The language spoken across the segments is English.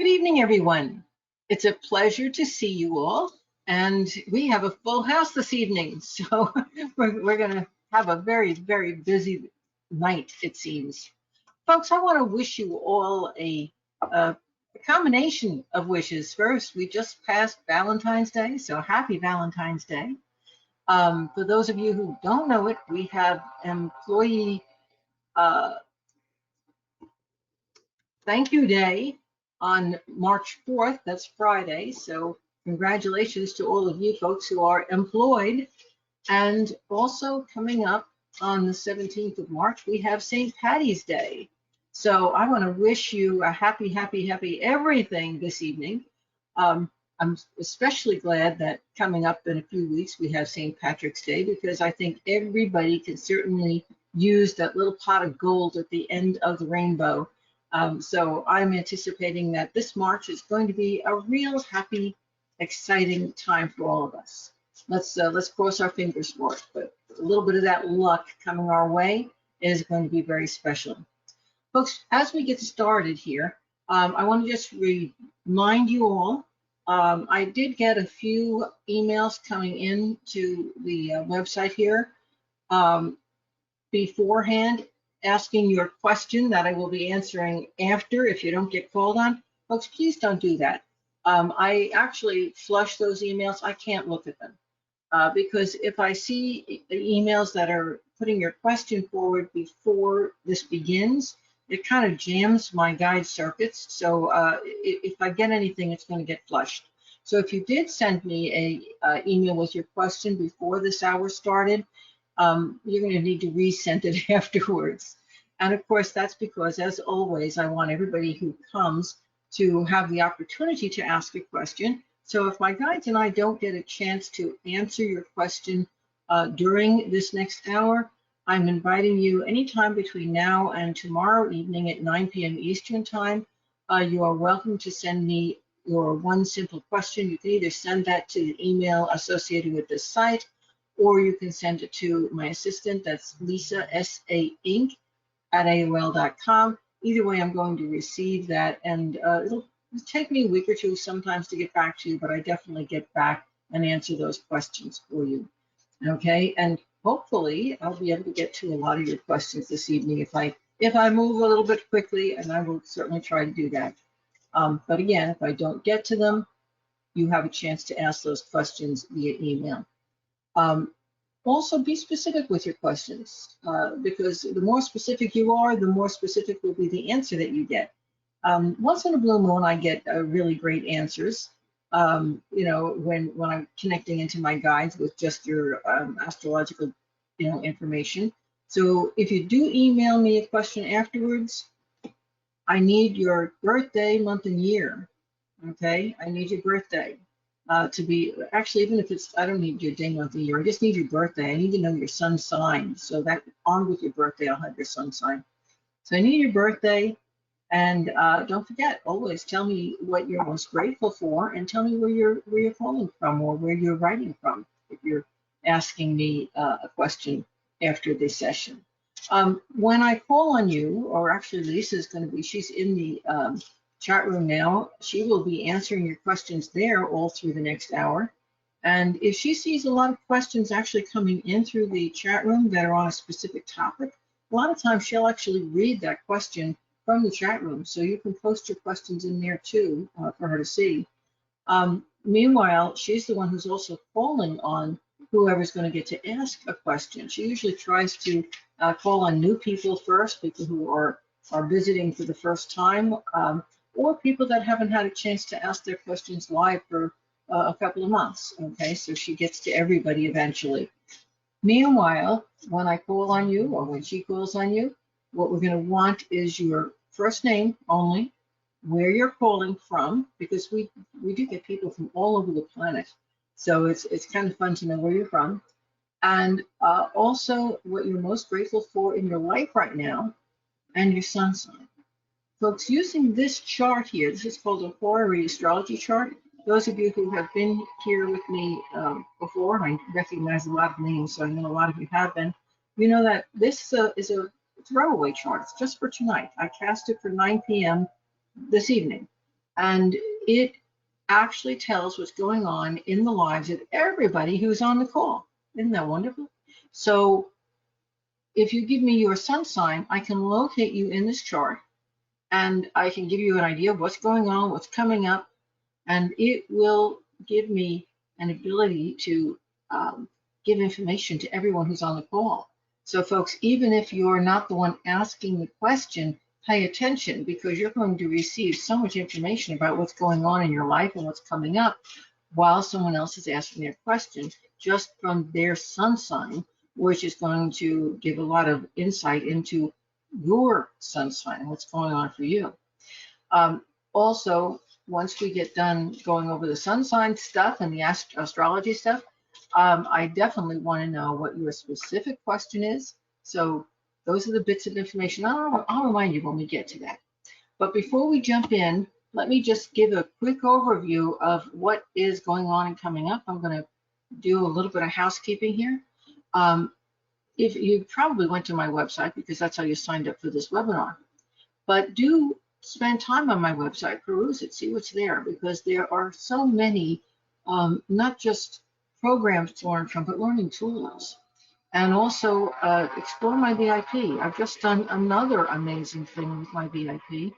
Good evening, everyone. It's a pleasure to see you all, and we have a full house this evening, so we're going to have a very, very busy night, it seems. Folks, I want to wish you all a combination of wishes. First, we just passed Valentine's Day, so happy Valentine's Day. For those of you who don't know it, we have Employee Thank You Day on March 4th. That's Friday. So congratulations to all of you folks who are employed. And also coming up on the 17th of March, we have St. Patty's Day. So I want to wish you a happy, happy, happy everything this evening. I'm especially glad that coming up in a few weeks, we have St. Patrick's Day, because I think everybody can certainly use that little pot of gold at the end of the rainbow. So I'm anticipating that this March is going to be a real happy, exciting time for all of us. Let's cross our fingers for it. But a little bit of that luck coming our way is going to be very special. Folks, as we get started here, I want to just remind you all, I did get a few emails coming in to the website here beforehand, asking your question that I will be answering after if you don't get called on. Folks, please don't do that. I actually flush those emails. I can't look at them because if I see emails that are putting your question forward before this begins, it kind of jams my guide circuits. So if I get anything, it's going to get flushed. So if you did send me a email with your question before this hour started, you're going to need to resend it afterwards. And of course, that's because, as always, I want everybody who comes to have the opportunity to ask a question. So if my guides and I don't get a chance to answer your question during this next hour, I'm inviting you anytime between now and tomorrow evening at 9 p.m. Eastern Time. You are welcome to send me your one simple question. You can either send that to the email associated with this site, or you can send it to my assistant, that's Lisa, S-A Inc. at AOL.com. Either way, I'm going to receive that, and it'll take me a week or two sometimes to get back to you, but I definitely get back and answer those questions for you. Okay, and hopefully I'll be able to get to a lot of your questions this evening if I move a little bit quickly, and I will certainly try to do that. But again, if I don't get to them, you have a chance to ask those questions via email. Also, be specific with your questions, because the more specific you are, the more specific will be the answer that you get. Once in a blue moon, I get really great answers. You know, when I'm connecting into my guides with just your astrological, information. So if you do email me a question afterwards, I need your birthday, month, and year. Okay, I need your birthday. To be, actually, even if it's, I don't need your day, month, and year, I just need your birthday. I need to know your sun sign, so that on with your birthday, I'll have your sun sign. So I need your birthday, and don't forget, always tell me what you're most grateful for, and tell me where you're calling from or where you're writing from if you're asking me a question after this session. When I call on you, or actually Lisa's going to be, she's in the chat room now. She will be answering your questions there all through the next hour. And if she sees a lot of questions actually coming in through the chat room that are on a specific topic, a lot of times she'll actually read that question from the chat room. So you can post your questions in there too for her to see. Meanwhile, she's the one who's also calling on whoever's going to get to ask a question. She usually tries to call on new people first, people who are visiting for the first time, or people that haven't had a chance to ask their questions live for a couple of months. Okay, so she gets to everybody eventually. Meanwhile, when I call on you, or when she calls on you, what we're going to want is your first name only, where you're calling from, because we do get people from all over the planet. So it's kind of fun to know where you're from. And also what you're most grateful for in your life right now, and your sun sign. Folks, using this chart here, this is called a horary astrology chart. Those of you who have been here with me before, I recognize a lot of names, so I know a lot of you have been. You know that this is a throwaway chart. It's just for tonight. I cast it for 9 p.m. this evening. And it actually tells what's going on in the lives of everybody who's on the call. Isn't that wonderful? So if you give me your sun sign, I can locate you in this chart, and I can give you an idea of what's going on, what's coming up, and it will give me an ability to give information to everyone who's on the call. So folks, even if you're not the one asking the question, pay attention, because you're going to receive so much information about what's going on in your life and what's coming up while someone else is asking their question, just from their sun sign, which is going to give a lot of insight into your sun sign and what's going on for you. Also, once we get done going over the sun sign stuff and the astrology stuff, I definitely want to know what your specific question is. So those are the bits of information. I'll remind you when we get to that. But before we jump in, let me just give a quick overview of what is going on and coming up. I'm going to do a little bit of housekeeping here. If you probably went to my website, because that's how you signed up for this webinar, but do spend time on my website, peruse it, see what's there, because there are so many, not just programs to learn from, but learning tools. And also explore my VIP. I've just done another amazing thing with my VIP.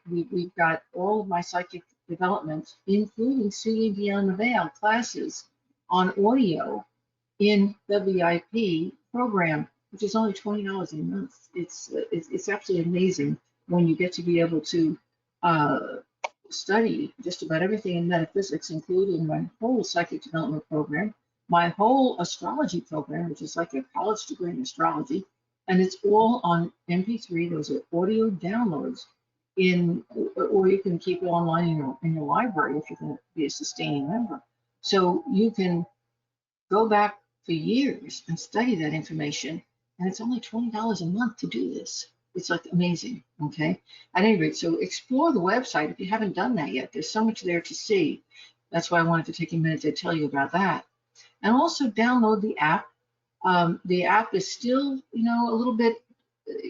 We've got all of my psychic development, including Seeing Beyond the Veil classes on audio in the VIP program, which is only $20 a month. It's absolutely amazing when you get to be able to study just about everything in metaphysics, including my whole psychic development program, my whole astrology program, which is like a college degree in astrology, and it's all on MP3. Those are audio downloads or you can keep it online in your library if you're going to be a sustaining member. So you can go back for years and study that information, and it's only $20 a month to do this. It's like amazing, okay? At any rate, so explore the website if you haven't done that yet. There's so much there to see. That's why I wanted to take a minute to tell you about that. And also download the app. The app is still, a little bit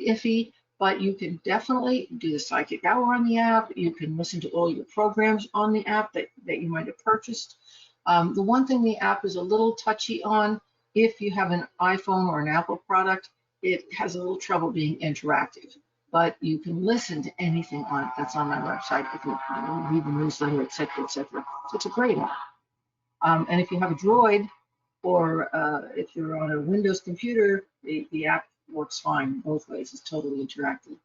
iffy, but you can definitely do the psychic hour on the app. You can listen to all your programs on the app that you might have purchased. The one thing the app is a little touchy on, if you have an iPhone or an Apple product, it has a little trouble being interactive. But you can listen to anything on it that's on my website if you read the newsletter, etc., etc. So it's a great app. And if you have a Droid, or if you're on a Windows computer, the app works fine both ways. It's totally interactive.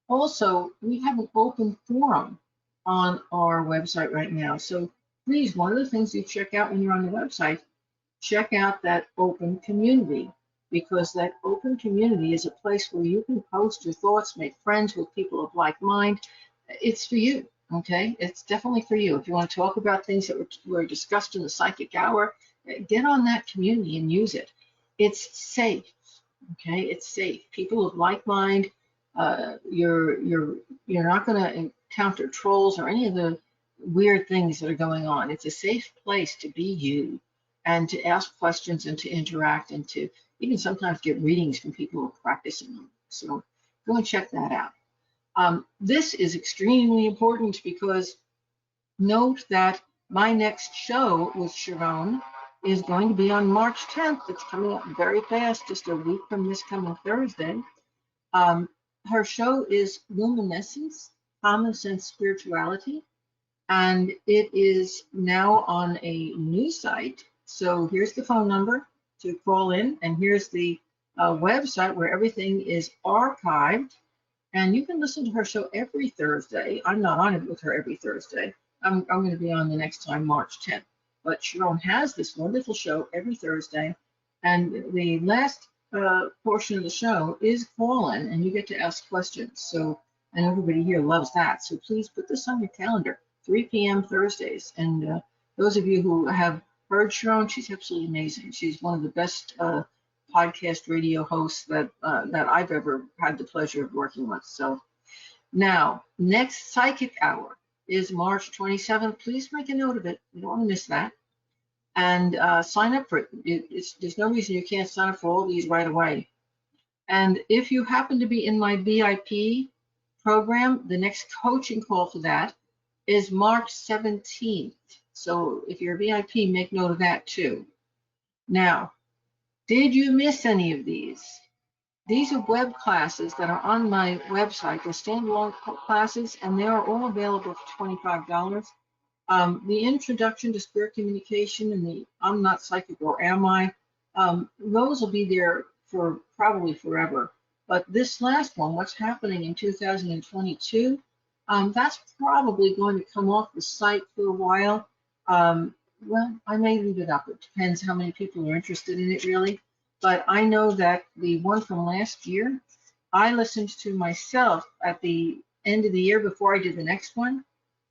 Also, we have an open forum on our website right now. So please, one of the things you check out when you're on the website, check out that open community, because that open community is a place where you can post your thoughts, make friends with people of like mind. It's for you, okay? It's definitely for you. If you want to talk about things that were discussed in the psychic hour, get on that community and use it. It's safe, okay? It's safe. People of like mind, you're not going to encounter trolls or any of the weird things that are going on. It's a safe place to be you and to ask questions and to interact and to even sometimes get readings from people who are practicing them. So go and check that out. This is extremely important because note that my next show with Sharon is going to be on March 10th. It's coming up very fast, just a week from this coming Thursday. Her show is Luminescence, Common Sense Spirituality, and it is now on a new site. So here's the phone number to call in, and here's the website where everything is archived, and you can listen to her show every Thursday. I'm not on it with her every Thursday. I'm going to be on the next time, March 10th. But Sharon has this wonderful show every Thursday, and the last portion of the show is call-in, and you get to ask questions. So, and everybody here loves that. So please put this on your calendar, 3 p.m. Thursdays. And those of you who have heard Sharon, she's absolutely amazing. She's one of the best podcast radio hosts that I've ever had the pleasure of working with. So now, next Psychic Hour is March 27th. Please make a note of it. You don't want to miss that. And sign up for it. There's no reason you can't sign up for all these right away. And if you happen to be in my VIP program. The next coaching call for that is March 17th. So if you're a VIP, make note of that too. Now, did you miss any of these? These are web classes that are on my website. They're standalone classes, and they are all available for $25. The introduction to spirit communication and the I'm not psychic or am I, those will be there for probably forever. But this last one, what's happening in 2022, that's probably going to come off the site for a while. Well, I may leave it up. It depends how many people are interested in it, really. But I know that the one from last year, I listened to myself at the end of the year before I did the next one.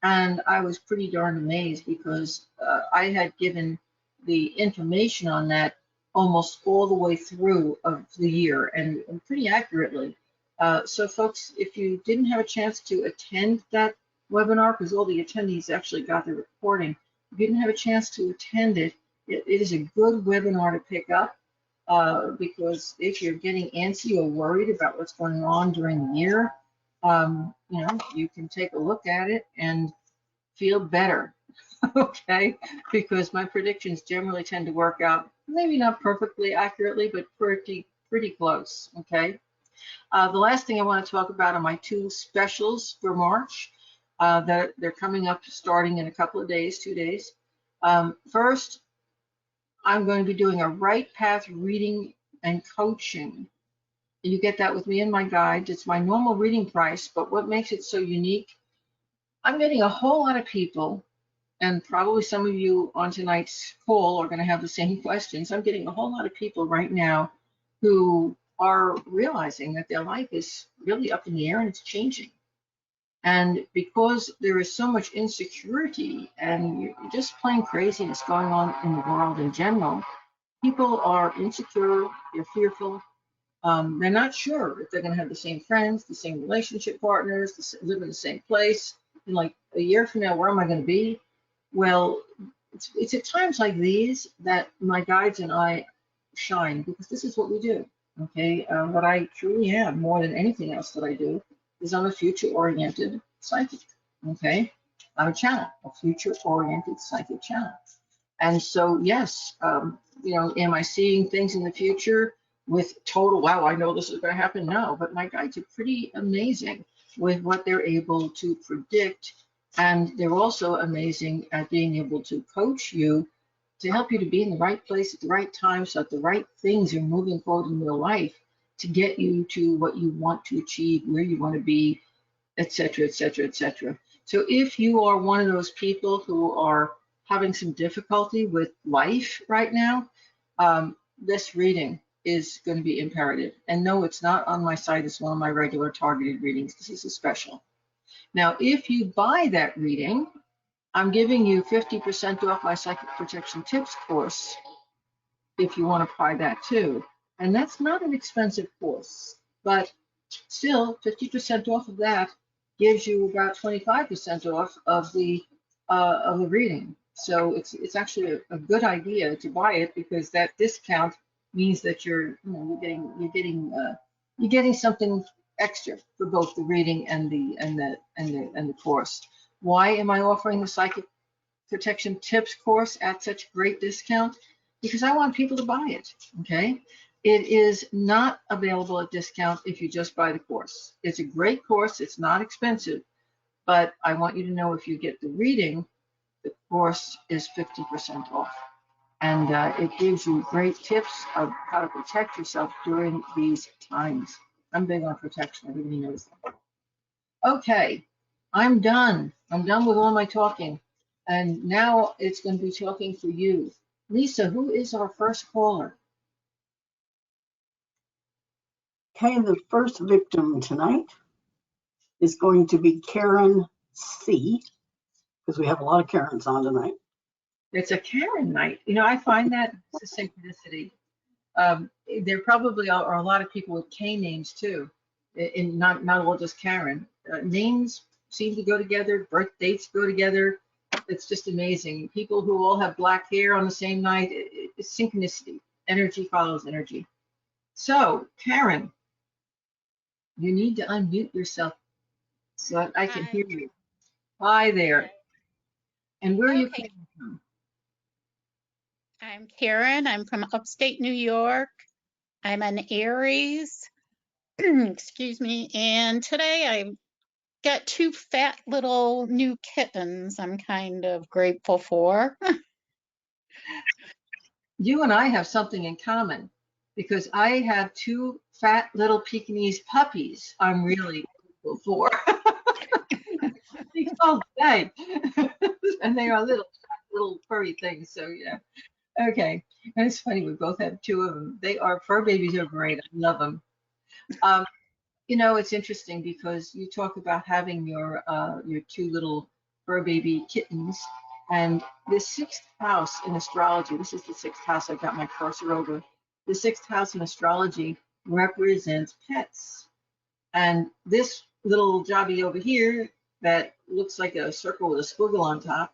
And I was pretty darn amazed because I had given the information on that almost all the way through of the year and pretty accurately. So folks, if you didn't have a chance to attend that webinar, because all the attendees actually got the recording, if you didn't have a chance to attend it, it is a good webinar to pick up because if you're getting antsy or worried about what's going on during the year, you can take a look at it and feel better, okay? Because my predictions generally tend to work out, maybe not perfectly accurately, but pretty close, okay? The last thing I want to talk about are my two specials for March that they're coming up starting in a couple of days, 2 days. First, I'm going to be doing a right path reading and coaching. You get that with me in my guide. It's my normal reading price, but what makes it so unique, I'm getting a whole lot of people, and probably some of you on tonight's call are going to have the same questions. I'm getting a whole lot of people right now who are realizing that their life is really up in the air and it's changing. And because there is so much insecurity and just plain craziness going on in the world in general, people are insecure, they're fearful, they're not sure if they're going to have the same friends, the same relationship partners, live in the same place. And like a year from now, where am I going to be? Well, it's at times like these that my guides and I shine because this is what we do. Okay, what I truly am more than anything else that I do is I'm a future-oriented psychic. Okay, I'm a channel, a future-oriented psychic channel. And so, yes, am I seeing things in the future with total, wow, I know this is going to happen? No, but my guides are pretty amazing with what they're able to predict. And they're also amazing at being able to coach you to help you to be in the right place at the right time so that the right things are moving forward in your life to get you to what you want to achieve, where you want to be, et cetera, et cetera, et cetera. So if you are one of those people who are having some difficulty with life right now, this reading is going to be imperative. And no, it's not on my site. It's one of my regular targeted readings. This is a special. Now, if you buy that reading, I'm giving you 50% off my Psychic Protection Tips course if you want to buy that too. And that's not an expensive course, but still 50% off of that gives you about 25% off of the reading. So it's actually a good idea to buy it because that discount means that you're getting something extra for both the reading and the course. Why am I offering the Psychic Protection Tips course at such great discount? Because I want people to buy it, okay? It is not available at discount if you just buy the course. It's a great course, it's not expensive, but I want you to know if you get the reading, the course is 50% off. And it gives you great tips of how to protect yourself during these times. I'm big on protection, everybody knows that. Okay, I'm done. I'm done with all my talking. And now it's going to be talking for you. Lisa, who is our first caller? Okay, the first victim tonight is going to be Karen C, because we have a lot of Karens on tonight. It's a Karen night. I find that it's a synchronicity. There probably are a lot of people with K names too, and not all just Karen. Names seem to go together, birth dates go together. It's just amazing. People who all have black hair on the same night, it's synchronicity. Energy follows energy. So, Karen, you need to unmute yourself so that I can Hi. hear you. Hi there. And where are you Okay, calling from? I'm Karen. I'm from upstate New York. I'm an Aries. Excuse me. And today I got two fat little new kittens I'm kind of grateful for. You and I have something in common because I have two fat little Pekingese puppies I'm really grateful for. They all day. And they are little furry things. So yeah. Okay. And it's funny, we both have two of them. They are fur babies are great. I love them. Um, you know, it's interesting because you talk about having your two little fur baby kittens, and the sixth house in astrology, this is the sixth house I got my cursor over. The sixth house in astrology represents pets. And this little jobby over here that looks like a circle with a squiggle on top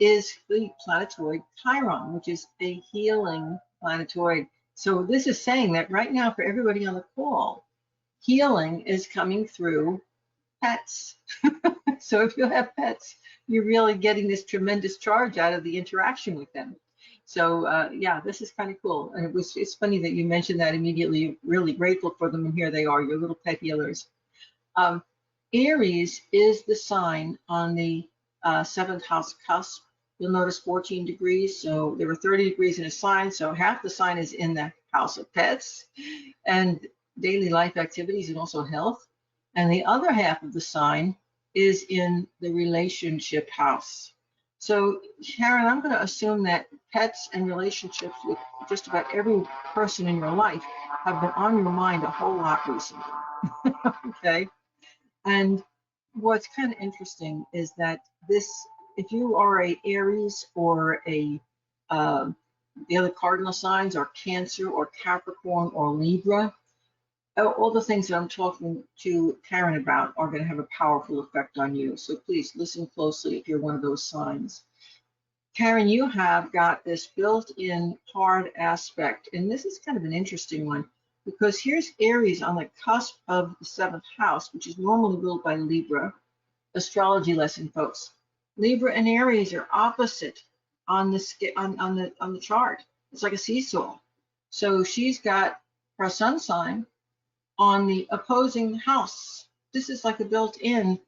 is the planetoid Chiron, which is a healing planetoid. So this is saying that right now for everybody on the call, healing is coming through pets. So if you have pets, you're really getting this tremendous charge out of the interaction with them. So yeah, this is kind of cool. And it's funny that you mentioned that immediately. You're really grateful for them, and here they are, your little pet healers. Um, Aries is the sign on the seventh house cusp. You'll notice 14 degrees. So there were 30 degrees in a sign. So half the sign is in the house of pets and daily life activities and also health. And the other half of the sign is in the relationship house. So, Sharon, I'm going to assume that pets and relationships with just about every person in your life have been on your mind a whole lot recently. Okay. And what's kind of interesting is that this, if you are a Aries or a the other cardinal signs are Cancer or Capricorn or Libra, all the things that I'm talking to Karen about are going to have a powerful effect on you. So please listen closely if you're one of those signs. Karen, you have got this built-in hard aspect, and this is kind of an interesting one because here's Aries on the cusp of the seventh house, which is normally ruled by Libra. Astrology lesson, folks. Libra and Aries are opposite on the chart. It's like a seesaw. So she's got her sun sign on the opposing house. This is like a built-in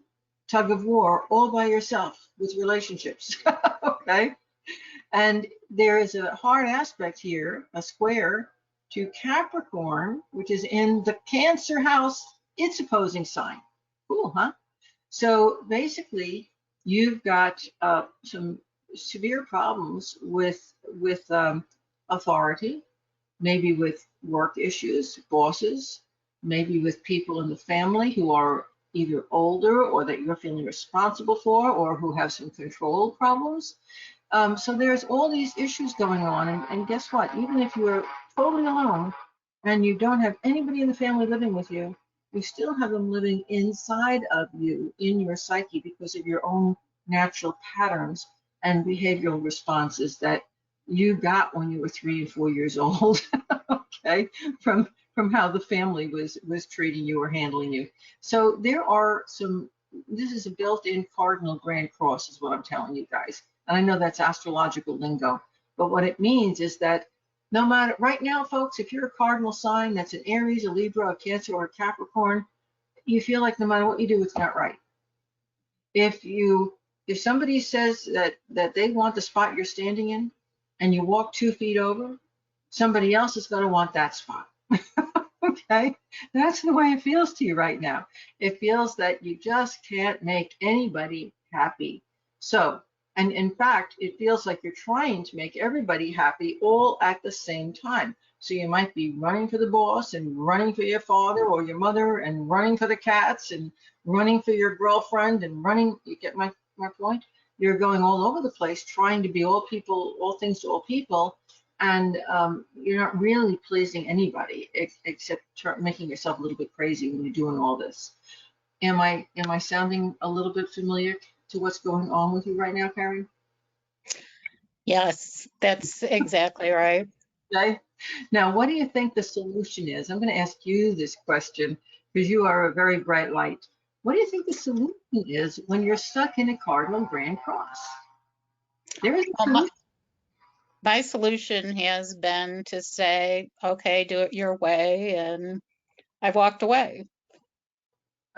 tug of war all by yourself with relationships. Okay. And there is a hard aspect here, a square to Capricorn, which is in the Cancer house, its opposing sign. Cool, huh? So basically, you've got some severe problems with authority, maybe with work issues, bosses, maybe with people in the family who are either older or that you're feeling responsible for or who have some control problems. So there's all these issues going on. And guess what? Even if you're totally alone and you don't have anybody in the family living with you still have them living inside of you in your psyche because of your own natural patterns and behavioral responses that you got when you were 3 and 4 years old. Okay, from how the family was treating you or handling you. So there are some. This is a built-in cardinal grand cross, is what I'm telling you guys. And I know that's astrological lingo, but what it means is that no matter right now, folks, if you're a cardinal sign that's an Aries, a Libra, a Cancer, or a Capricorn, you feel like no matter what you do, it's not right. If somebody says that they want the spot you're standing in and you walk 2 feet over, somebody else is going to want that spot. Okay, that's the way it feels to you right now. It feels that you just can't make anybody happy. So, and in fact, it feels like you're trying to make everybody happy all at the same time. So you might be running for the boss and running for your father or your mother and running for the cats and running for your girlfriend and running, you get my point? You're going all over the place trying to be all people, all things to all people, and you're not really pleasing anybody except making yourself a little bit crazy when you're doing all this. Am I sounding a little bit familiar to what's going on with you right now, Karen? Yes, that's exactly right. Okay. Now, what do you think the solution is? I'm going to ask you this question because you are a very bright light. What do you think the solution is when you're stuck in a cardinal grand cross? There is a Well, solution. my solution has been to say, okay, do it your way, and I've walked away.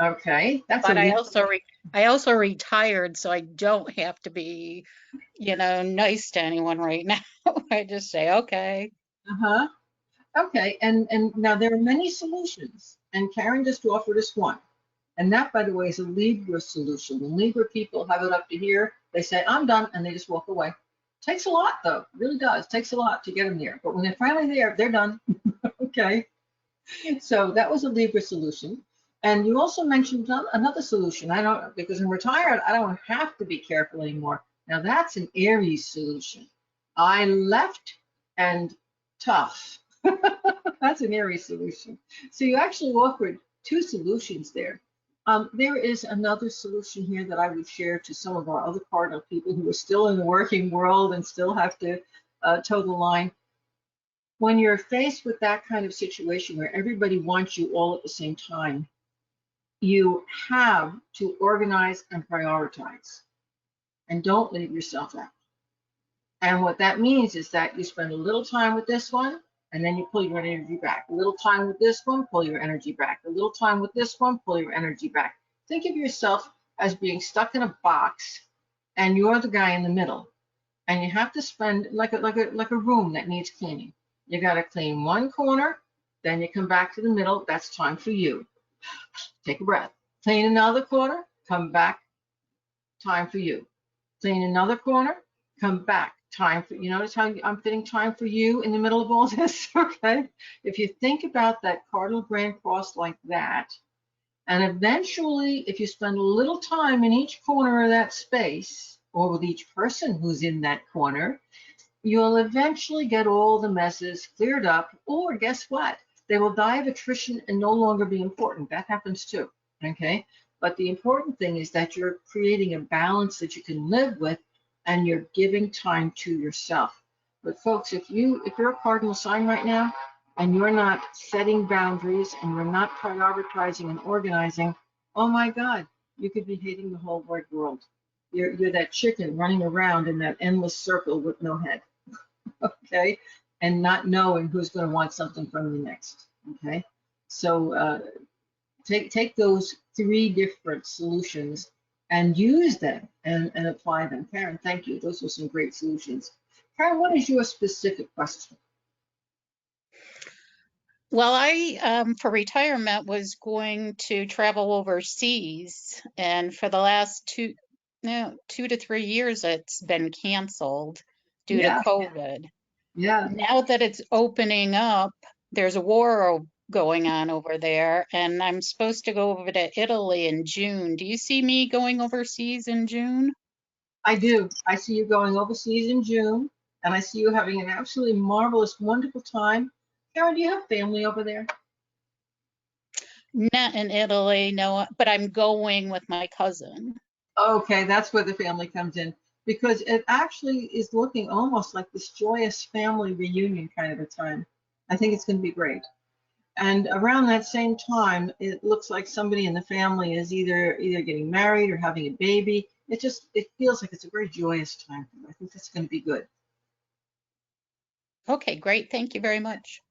Okay, that's a But leap. I also retired, so I don't have to be, nice to anyone right now. I just say, okay. Uh-huh. Okay, and now there are many solutions, and Karen just offered us one. And that, by the way, is a Libra solution. When Libra people have it up to here, they say, I'm done, and they just walk away. Takes a lot, though. It really does. Takes a lot to get them there. But when they're finally there, they're done. Okay. So that was a Libra solution. And you also mentioned another solution. I don't, because I'm retired, I don't have to be careful anymore. Now that's an Aries solution. I left and tough. That's an Aries solution. So you actually offered two solutions there. There is another solution here that I would share to some of our other cardinal people who are still in the working world and still have to toe the line. When you're faced with that kind of situation where everybody wants you all at the same time, you have to organize and prioritize, and don't leave yourself out. And what that means is that you spend a little time with this one, and then you pull your energy back. A little time with this one, pull your energy back. A little time with this one, pull your energy back. Think of yourself as being stuck in a box, and you're the guy in the middle. And you have to spend like a room that needs cleaning. You got to clean one corner, then you come back to the middle. That's time for you. Take a breath. Clean another corner, come back. Time for you. Clean another corner, come back. Time for you. Notice how I'm fitting time for you in the middle of all this. Okay. If you think about that cardinal grand cross like that, and eventually, if you spend a little time in each corner of that space, or with each person who's in that corner, you'll eventually get all the messes cleared up, or guess what? They will die of attrition and no longer be important. That happens too, okay? But the important thing is that you're creating a balance that you can live with, and you're giving time to yourself. But folks, if you're a cardinal sign right now, and you're not setting boundaries, and you're not prioritizing and organizing, oh my God, you could be hating the whole wide world. You're that chicken running around in that endless circle with no head. Okay, and not knowing who's going to want something from you next. Okay, so take those three different solutions and use them and apply them. Karen, thank you. Those were some great solutions. Karen, what is your specific question? Well, I, for retirement, was going to travel overseas, and for the last 2 to 3 years, it's been canceled due to Yeah, COVID. yeah. Now that it's opening up, there's a war going on over there, and I'm supposed to go over to Italy in June. Do you see me going overseas in June? I do. I see you going overseas in June, and I see you having an absolutely marvelous, wonderful time. Karen, do you have family over there? Not in Italy, no, but I'm going with my cousin. Okay, that's where the family comes in, because it actually is looking almost like this joyous family reunion kind of a time. I think it's going to be great. And around that same time, it looks like somebody in the family is either getting married or having a baby. It feels like it's a very joyous time. I think that's going to be good. Okay, great. Thank you very much.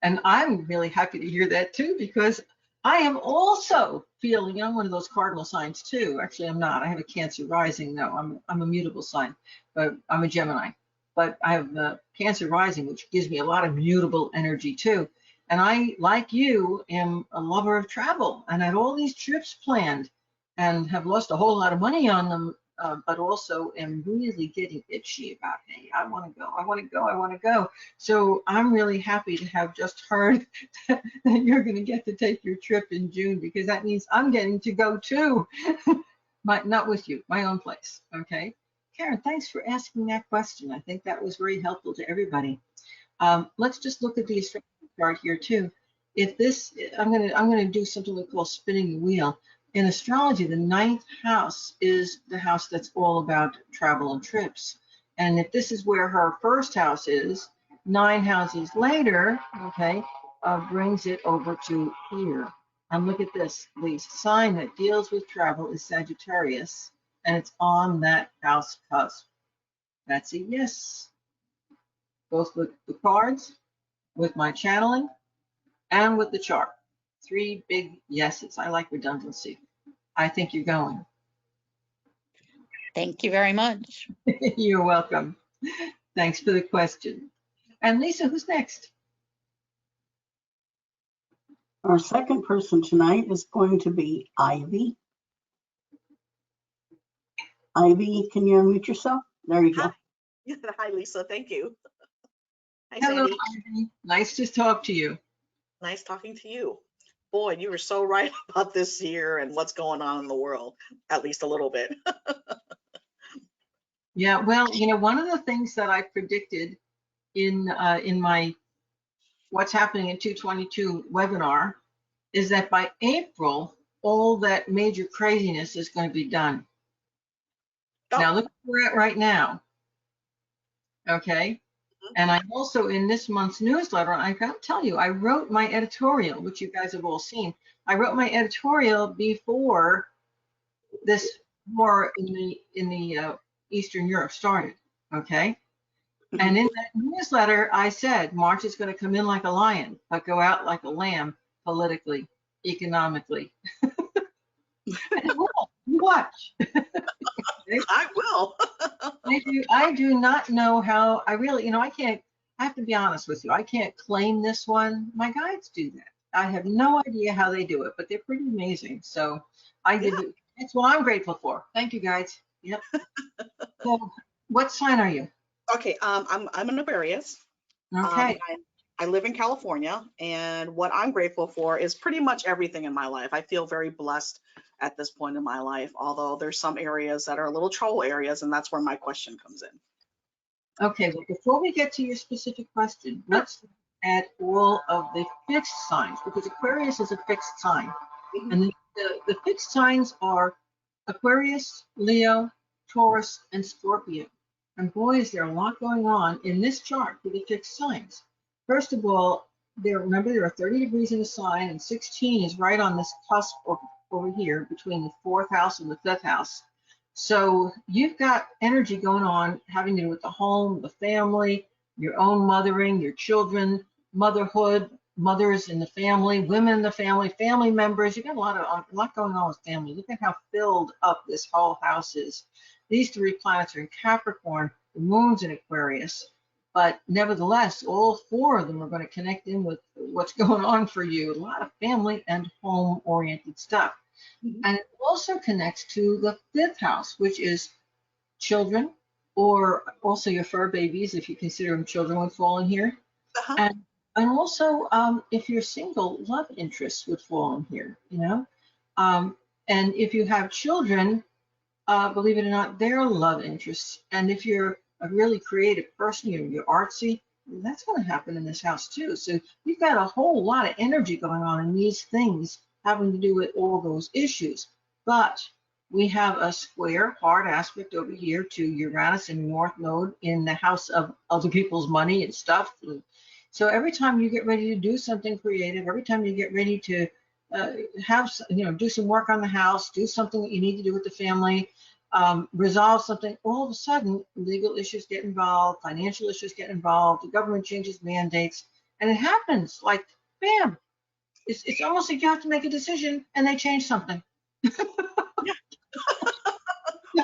And I'm really happy to hear that too, because I am also feeling, I'm one of those cardinal signs too. Actually, I'm not. I have a Cancer rising though. I'm a mutable sign, but I'm a Gemini. But I have Cancer rising, which gives me a lot of mutable energy too. And I, like you, am a lover of travel and had all these trips planned and have lost a whole lot of money on them, but also am really getting itchy about, hey, I want to go, I want to go, I want to go. So I'm really happy to have just heard that you're going to get to take your trip in June, because that means I'm getting to go too. Not with you, my own place. Okay. Karen, thanks for asking that question. I think that was very helpful to everybody. Let's just look at the astrology chart here too. If this, I'm gonna do something we call spinning the wheel. In astrology, the ninth house is the house that's all about travel and trips. And if this is where her first house is, 9 houses later, okay, brings it over to here. And look at this. The sign that deals with travel is Sagittarius, and it's on that house cusp. That's a yes. Both with the cards, with my channeling, and with the chart. 3 big yeses. I like redundancy. I think you're going. Thank you very much. You're welcome. Thanks for the question. And Lisa, who's next? Our second person tonight is going to be Ivy. Ivy, can you unmute yourself? There you go. Hi. Hi, Lisa. Thank you. Hi, Hello, Sandy. Ivy. Nice to talk to you. Nice talking to you. Boy, you were so right about this year and what's going on in the world, at least a little bit. Yeah, well, one of the things that I predicted in my What's Happening in 222 webinar is that by April, all that major craziness is going to be done. Oh. Now, look where we're at right now. Okay. And I also, in this month's newsletter, I got to tell you, I wrote my editorial, which you guys have all seen. I wrote my editorial before this war in the Eastern Europe started. Okay. And in that newsletter, I said March is going to come in like a lion, but go out like a lamb politically, economically. And it will. You watch. I will. I do not know how. I really, I have to be honest with you. I can't claim this one. My guides do that. I have no idea how they do it, but they're pretty amazing. So I did. Yeah. That's what I'm grateful for. Thank you, guides. Yep. So, what sign are you? Okay, I'm an Aquarius. Okay. I live in California, and what I'm grateful for is pretty much everything in my life. I feel very blessed at this point in my life, although there's some areas that are a little trouble areas, and that's where my question comes in. Okay, well, before we get to your specific question, let's look at all of the fixed signs, because Aquarius is a fixed sign. And the fixed signs are Aquarius, Leo, Taurus, and Scorpio. And boy, is there a lot going on in this chart for the fixed signs. First of all, remember there are 30 degrees in a sign, and 16 is right on this cusp over here between the 4th house and the 5th house. So you've got energy going on having to do with the home, the family, your own mothering, your children, motherhood, mothers in the family, women in the family, family members. You got a lot going on with family. Look at how filled up this whole house is. These 3 planets are in Capricorn, the moon's in Aquarius, but nevertheless, all 4 of them are going to connect in with what's going on for you. A lot of family and home-oriented stuff. And it also connects to the 5th house, which is children, or also your fur babies, if you consider them children, would fall in here. And also, if you're single, love interests would fall in here, and if you have children, believe it or not, they're love interests. And if you're a really creative person, you're artsy, that's going to happen in this house too. So you've got a whole lot of energy going on in these things having to do with all those issues. But we have a square hard aspect over here to Uranus in North Node in the house of other people's money and stuff. So every time you get ready to do something creative, every time you get ready to do some work on the house, do something that you need to do with the family, resolve something, all of a sudden legal issues get involved, financial issues get involved, the government changes mandates, and it happens like bam. It's almost like you have to make a decision and they change something. Yeah.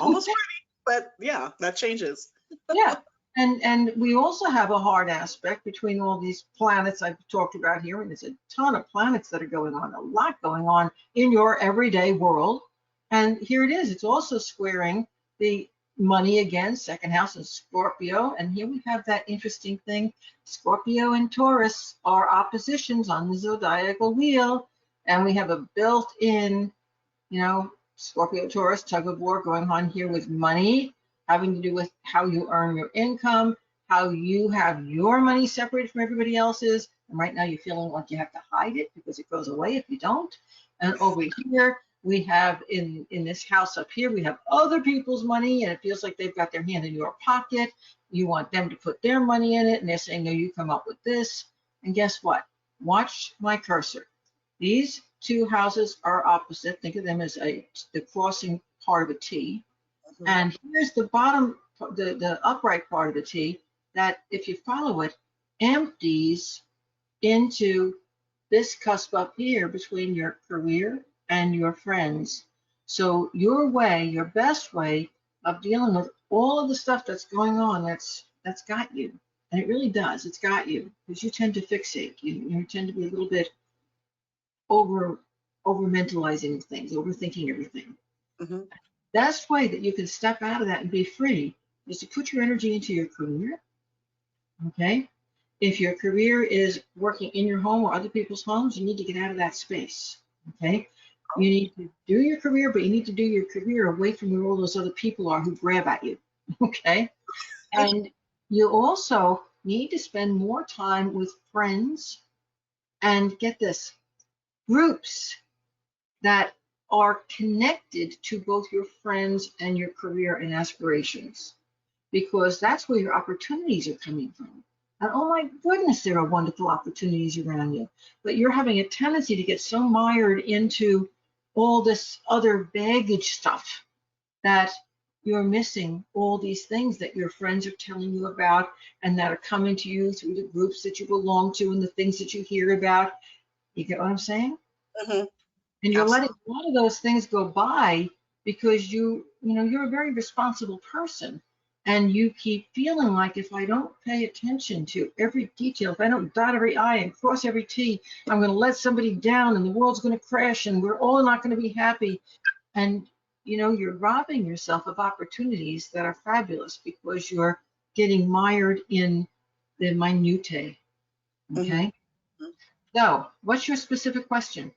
Almost ready, but yeah, that changes. Yeah. And we also have a hard aspect between all these planets I've talked about here, and there's a ton of planets that are going on, a lot going on in your everyday world. And here it is. It's also squaring the money again, 2nd house and Scorpio. And here we have that interesting thing. Scorpio and Taurus are oppositions on the zodiacal wheel. And we have a built-in, Scorpio Taurus tug of war going on here with money, having to do with how you earn your income, how you have your money separated from everybody else's. And right now you're feeling like you have to hide it because it goes away if you don't. And over here, we have in this house up here, we have other people's money, and it feels like they've got their hand in your pocket. You want them to put their money in it, and they're saying, no, you come up with this. And guess what? Watch my cursor. These two houses are opposite. Think of them as the crossing part of a T. Mhm. And here's the bottom, the upright part of the T that, if you follow it, empties into this cusp up here between your career and your friends. So your way, your best way of dealing with all of the stuff that's going on, that's got you, and it really does, it's got you, because you tend to fixate. You tend to be a little bit over mentalizing things, overthinking everything. Mhm. Best way that you can step out of that and be free is to put your energy into your career. Okay. If your career is working in your home or other people's homes, you need to get out of that space. Okay. You need to do your career, but you need to do your career away from where all those other people are who grab at you. Okay. And you also need to spend more time with friends and, get this, groups that are connected to both your friends and your career and aspirations, because that's where your opportunities are coming from. And oh my goodness, there are wonderful opportunities around you. But you're having a tendency to get so mired into all this other baggage stuff that you're missing all these things that your friends are telling you about and that are coming to you through the groups that you belong to and the things that you hear about. You get what I'm saying? Mhm. And you're letting Absolutely. a lot of those things go by because you're a very responsible person, and you keep feeling like, if I don't pay attention to every detail, if I don't dot every I and cross every T, I'm going to let somebody down and the world's going to crash and we're all not going to be happy. And you're robbing yourself of opportunities that are fabulous because you're getting mired in the minutiae. Mhm. Okay. So what's your specific question?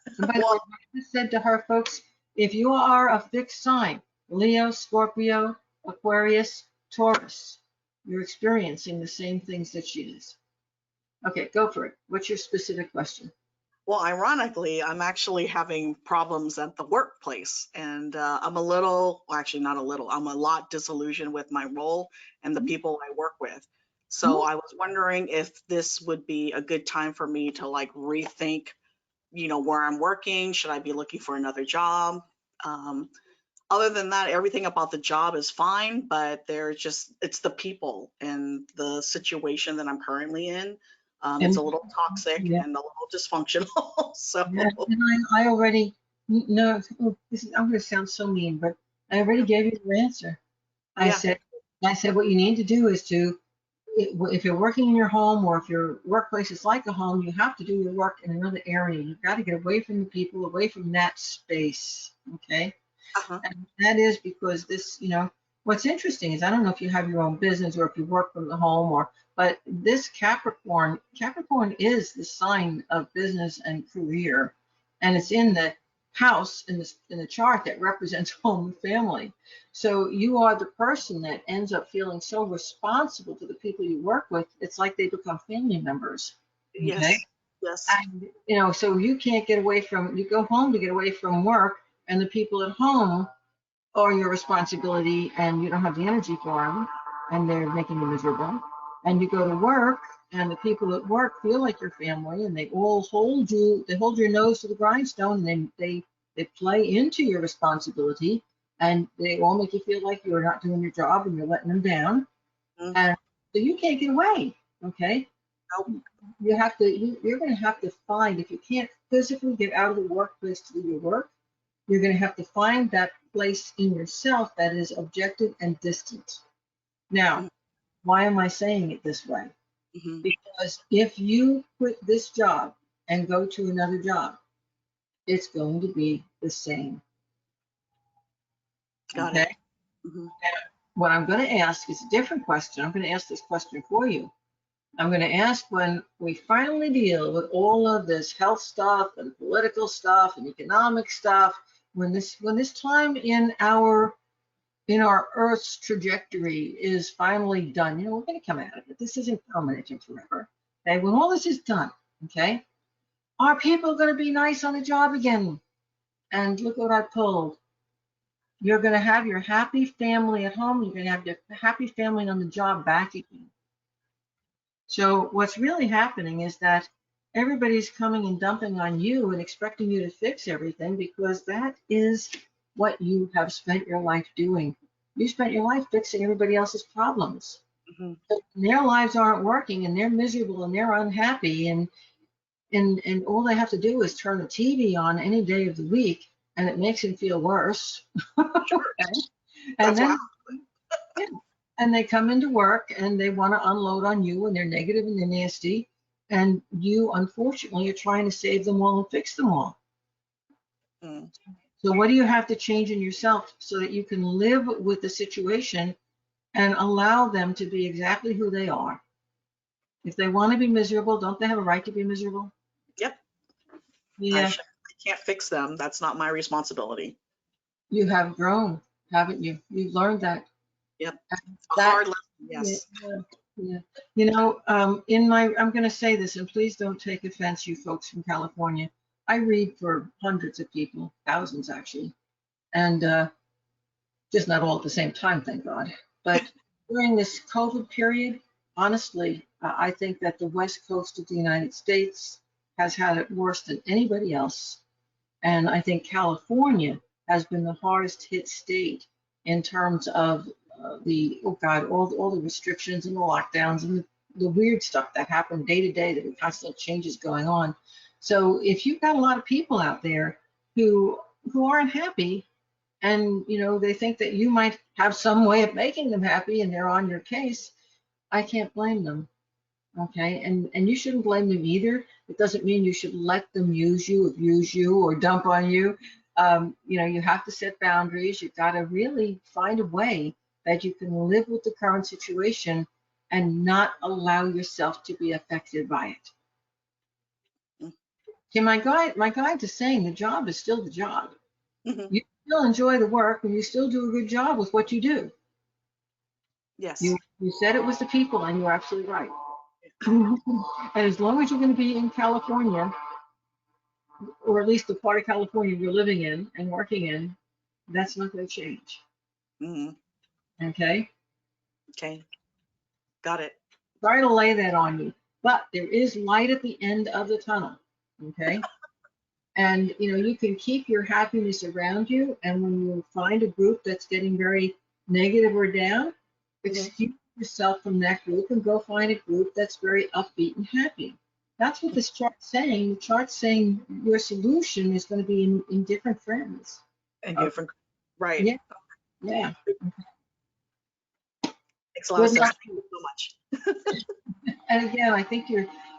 And by the way, Well, I said to her, folks, if you are a fixed sign, Leo, Scorpio, Aquarius, Taurus, you're experiencing the same things that she is. Okay, go for it. What's your specific question? well, ironically, I'm actually having problems at the workplace, and I'm a little, well, actually not a little, I'm a lot disillusioned with my role and the people I work with. So I was wondering if this would be a good time for me to like rethink, where I'm working. Should I be looking for another job? Um, Other than that, everything about the job is fine, but it's the people and the situation that I'm currently in. It's And a little toxic yeah, and a little dysfunctional. So, yeah, and I already no. I'm going to sound so mean, but I already gave you your answer. I yeah, said, what you need to do is to, if you're working in your home or if your workplace is like a home, you have to do your work in another area. You've got to get away from the people, away from that space. Okay. uh-huh. And that is because what's interesting is, I don't know if you have your own business or if you work from the home, but this Capricorn is the sign of business and career. And it's in the house in the chart that represents home and family. So you are the person that ends up feeling so responsible to the people you work with. It's like they become family members. Okay. Yes, yes, And so you can't get away from, you go home to get away from work, and the people at home are your responsibility, and you don't have the energy for them, and they're making you miserable. And you go to work, and the people at work feel like your family, and they all hold your nose to the grindstone, and they play into your responsibility, and they all make you feel like you're not doing your job and you're letting them down. mm, And so you can't get away. Okay. nope, You're going to have to find, if you can't physically get out of the workplace to do your work, you're going to have to find that place in yourself that is objective and distant. Now, mm, why am I saying it this way? mhm. Because if you quit this job and go to another job, it's going to be the same. Got Okay. it. Hmm. What I'm going to ask is a different question. I'm going to ask this question for you. I'm going to ask, when we finally deal with all of this health stuff and political stuff and economic stuff, when this time in our Earth's trajectory is finally done, we're going to come out of it. This isn't permanent and forever. Okay, when all this is done, okay, are people going to be nice on the job again? And look what I pulled. You're going to have your happy family at home. You're going to have your happy family on the job back again. So what's really happening is that everybody's coming and dumping on you and expecting you to fix everything, because that is what you have spent your life doing. You spent your life fixing everybody else's problems. Mhm. So their lives aren't working and they're miserable and they're unhappy, and all they have to do is turn the TV on any day of the week and it makes them feel worse. Okay? And That's why. then yeah, and they come into work and they want to unload on you and they're negative and they're nasty, and you unfortunately are trying to save them all and fix them all. Mm. So what do you have to change in yourself so that you can live with the situation and allow them to be exactly who they are? If they want to be miserable, don't they have a right to be miserable? Yep. Yeah, I can't fix them. That's not my responsibility. you have grown, haven't you? You've learned that. Yep. And A that, hard lesson. yeah, Yes. yeah. I'm going to say this, and please don't take offense, you folks from California. I read for hundreds of people, thousands actually, and just not all at the same time, thank God. But during this COVID period, honestly, I think that the West Coast of the United States has had it worse than anybody else. And I think California has been the hardest hit state in terms of all the restrictions and the lockdowns and the weird stuff that happened day to day, the constant changes going on. So if you've got a lot of people out there who aren't happy, and they think that you might have some way of making them happy and they're on your case, I can't blame them. Okay, and you shouldn't blame them either. It doesn't mean you should let them use you, abuse you, or dump on you. You have to set boundaries. You've got to really find a way that you can live with the current situation and not allow yourself to be affected by it. Mm. Okay, my guide to saying the job is still the job. Mhm. You still enjoy the work and you still do a good job with what you do. Yes. You said it was the people, and you're absolutely right. And as long as you're going to be in California, or at least the part of California you're living in and working in, that's not going to change. Mhm. Okay? Okay. Got it. Sorry to lay that on you, but there is light at the end of the tunnel. Okay? And you can keep your happiness around you, and when you find a group that's getting very negative or down, excuse yourself from that group and go find a group that's very upbeat and happy. That's what this chart's saying. The chart's saying your solution is going to be in different friends. And Okay. different. Right. Yeah, yeah. Makes a lot of Good sense. luck. Thank you so much. And again,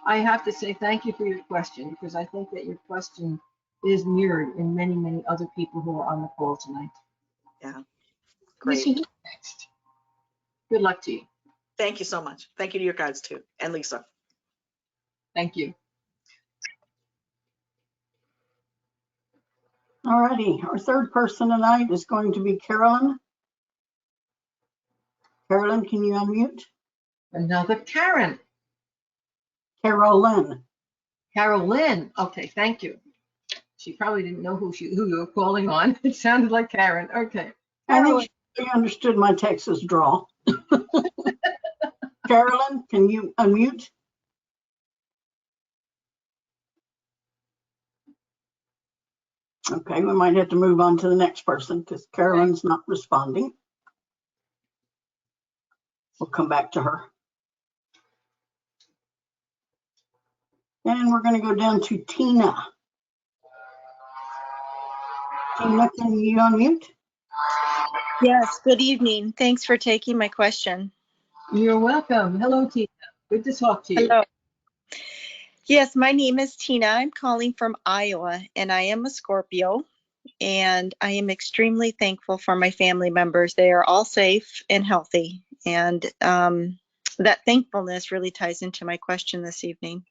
I have to say thank you for your question, because I think that your question is mirrored in many, many other people who are on the call tonight. Yeah. Lisa, Great. who's next? Good luck to you. Thank you so much. Thank you to your guys too. And Lisa. Thank you. All righty, our third person tonight is going to be Carolyn. Carolyn, can you unmute? Another Karen. Carolyn. Carolyn. Okay, thank you. She probably didn't know who you were calling on. It sounded like Karen. Okay. I Carolyn. think she understood my Texas drawl. Carolyn, can you unmute? Okay, we might have to move on to the next person because Carolyn's not responding. We'll come back to her. And we're going to go down to Tina. Tina, can you unmute? Yes, good evening. Thanks for taking my question. You're welcome. Hello, Tina. Good to talk to you. Hello. Yes, my name is Tina. I'm calling from Iowa, and I am a Scorpio, and I am extremely thankful for my family members. They are all safe and healthy, and that thankfulness really ties into my question this evening.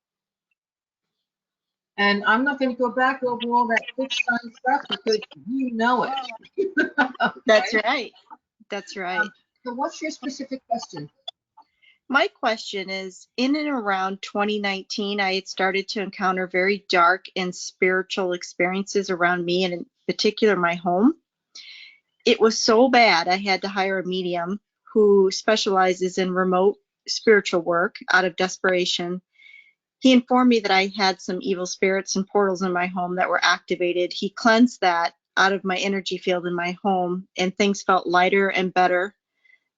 And I'm not going to go back over all that fixed sign stuff because you know it. Okay? That's right. That's right. So what's your specific question? My question is, in and around 2019, I had started to encounter very dark and spiritual experiences around me, and in particular my home. It was so bad, I had to hire a medium who specializes in remote spiritual work out of desperation. He informed me that I had some evil spirits and portals in my home that were activated. He cleansed that out of my energy field in my home, and things felt lighter and better.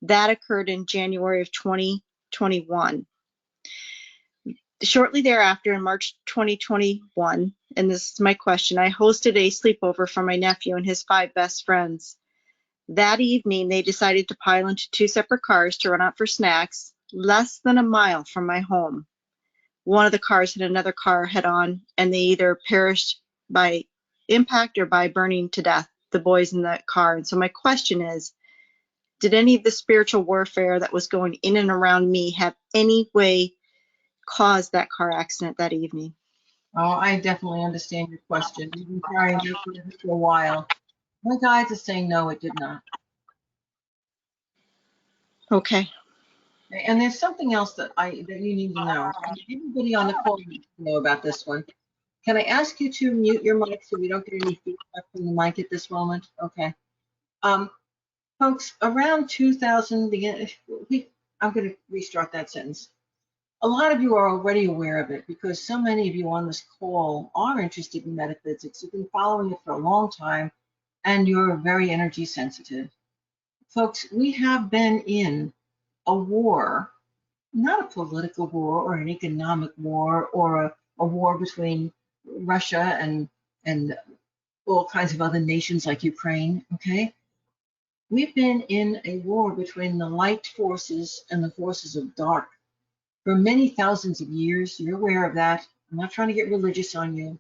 That occurred in January of 2021. Shortly thereafter, in March 2021, and this is my question, I hosted a sleepover for my nephew and his 5 best friends. That evening, they decided to pile into 2 separate cars to run out for snacks, less than a mile from my home. One of the cars hit another car head on, and they either perished by impact or by burning to death, the boys in that car. And so my question is, did any of the spiritual warfare that was going in and around me have any way caused that car accident that evening? Oh, I definitely understand your question. You've been carrying this for a while. My guides are saying no, it did not. Okay. And there's something else that you need to know. Everybody on the call needs to know about this one. Can I ask you to mute your mic so we don't get any feedback from the mic at this moment? Okay. Folks, around 2000, I'm going to restart that sentence. A lot of you are already aware of it because so many of you on this call are interested in metaphysics. You've been following it for a long time, and you're very energy sensitive. Folks, we have been in a war, not a political war or an economic war or a war between Russia and all kinds of other nations like Ukraine, okay? We've been in a war between the light forces and the forces of dark for many thousands of years. You're aware of that. I'm not trying to get religious on you,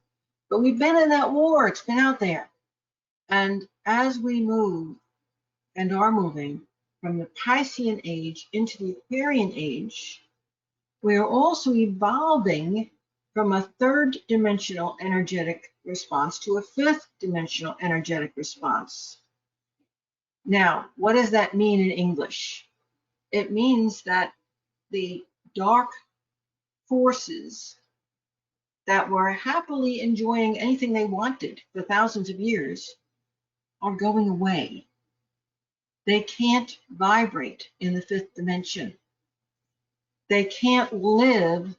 but we've been in that war. It's been out there. And as we move and are moving from the Piscean age into the Aquarian age, we are also evolving from a 3rd dimensional energetic response to a 5th dimensional energetic response. Now, what does that mean in English? It means that the dark forces that were happily enjoying anything they wanted for thousands of years are going away. They can't vibrate in the 5th dimension. They can't live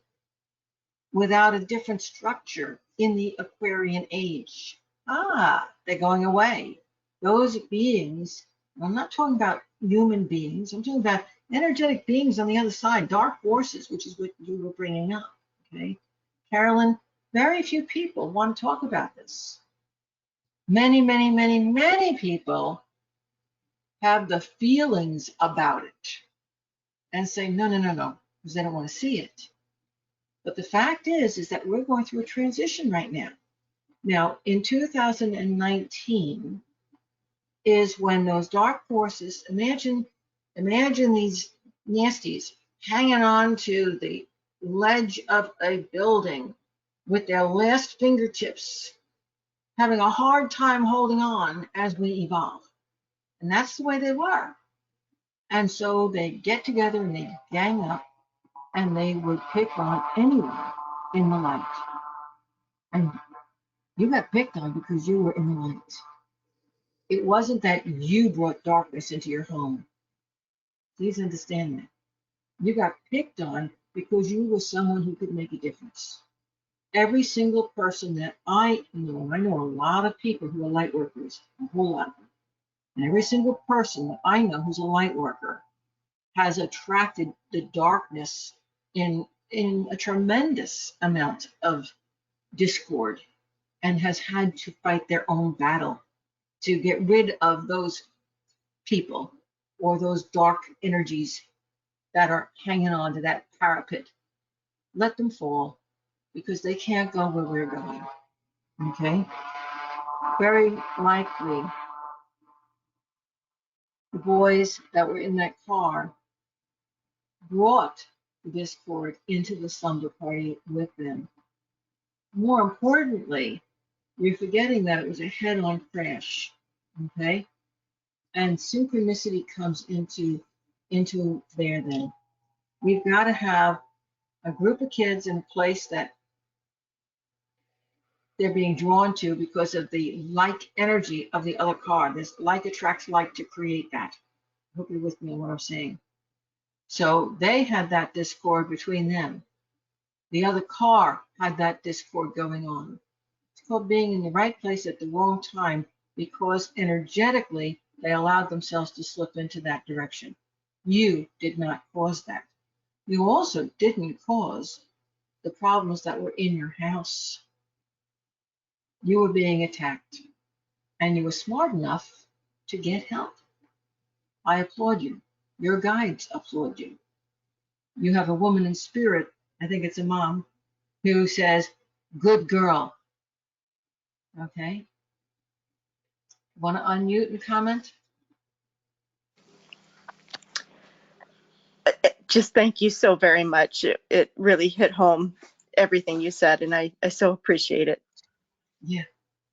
without a different structure in the Aquarian age. They're going away. Those beings, I'm not talking about human beings, I'm talking about energetic beings on the other side, dark forces, which is what you were bringing up, okay? Carolyn, very few people want to talk about this. Many, many, many, many people have the feelings about it and say, no, no, no, no, because they don't want to see it. But the fact is that we're going through a transition right now. Now, in 2019 is when those dark forces, imagine these nasties hanging on to the ledge of a building with their last fingertips, having a hard time holding on as we evolve. And that's the way they were. And so they get together and they gang up and they would pick on anyone in the light. And you got picked on because you were in the light. It wasn't that you brought darkness into your home. Please understand that. You got picked on because you were someone who could make a difference. Every single person that I know a lot of people who are light workers, a whole lot of them. And every single person that I know who's a light worker has attracted the darkness in a tremendous amount of discord and has had to fight their own battle to get rid of those people or those dark energies that are hanging on to that parapet. Let them fall because they can't go where we're going. Okay? Very likely, the boys that were in that car brought the discord into the slumber party with them. More importantly, you're forgetting that it was a head-on crash. Okay? And synchronicity comes into there then. We've got to have a group of kids in a place that they're being drawn to because of the like energy of the other car. This like attracts like to create that. I hope you're with me on what I'm saying. So they had that discord between them. The other car had that discord going on. It's called being in the right place at the wrong time because energetically they allowed themselves to slip into that direction. You did not cause that. You also didn't cause the problems that were in your house. You were being attacked, and you were smart enough to get help. I applaud you. Your guides applaud you. You have a woman in spirit, I think it's a mom, who says, good girl. Okay? Want to unmute and comment? Just thank you so very much. It really hit home, everything you said, and I so appreciate it. Yeah.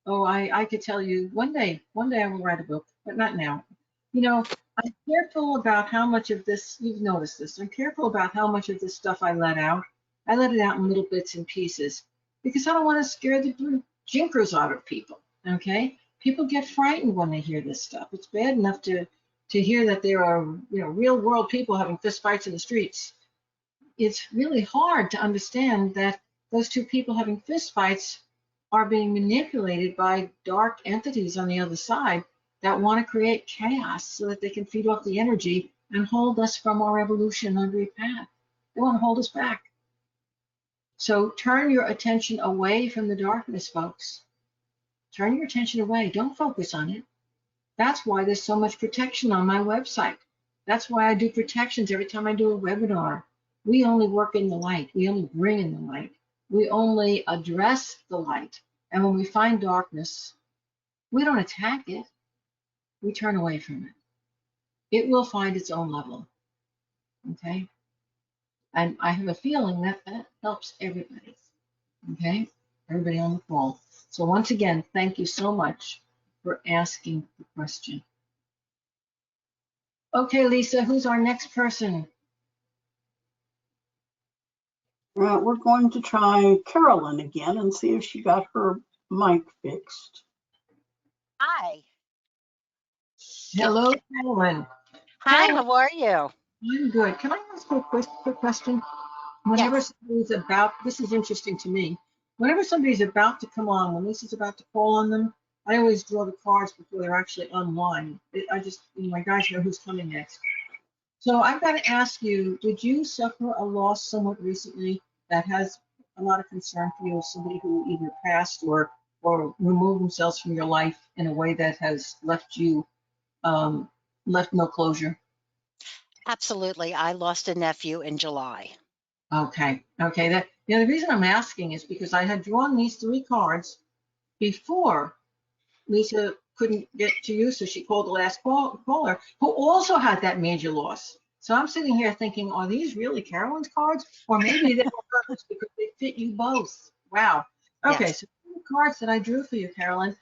Oh, I could tell you one day I will write a book, but not now. You know, I'm careful about how much of this, you've noticed this, I'm careful about how much of this stuff I let out. I let it out in little bits and pieces because I don't want to scare the jinkers out of people, okay? People get frightened when they hear this stuff. It's bad enough to hear that there are, real world people having fist fights in the streets. It's really hard to understand that those two people having fist fights are being manipulated by dark entities on the other side that want to create chaos so that they can feed off the energy and hold us from our evolution on the path. They want to hold us back. So turn your attention away from the darkness, folks. Turn your attention away. Don't focus on it. That's why there's so much protection on my website. That's why I do protections every time I do a webinar. We only work in the light. We only bring in the light. We only address the light. And when we find darkness, we don't attack it. We turn away from it. It will find its own level. Okay? And I have a feeling that that helps everybody. Okay? Everybody on the call. So once again, thank you so much for asking the question. Okay, Lisa, who's our next person? We're going to try Carolyn again and see if she got her mic fixed. Hi. Hello, Carolyn. Hi, Carolyn, how are you? I'm good. Can I ask you a quick question? Whenever Yes. somebody's about, this is interesting to me. Whenever somebody's about to come on, when Lisa's about to call on them, I always draw the cards before they're actually online. I just, my guys know who's coming next. So I've got to ask you, did you suffer a loss somewhat recently that has a lot of concern for you, as somebody who either passed or removed themselves from your life in a way that has left you left no closure? Absolutely. I lost a nephew in July. Okay. That the reason I'm asking is because I had drawn these three cards before Lisa couldn't get to you, so she called the last caller, who also had that major loss. So I'm sitting here thinking, are these really Carolyn's cards? Or maybe they were hers because they fit you both. Wow. Okay, Yes. so the cards that I drew for you, Carolyn.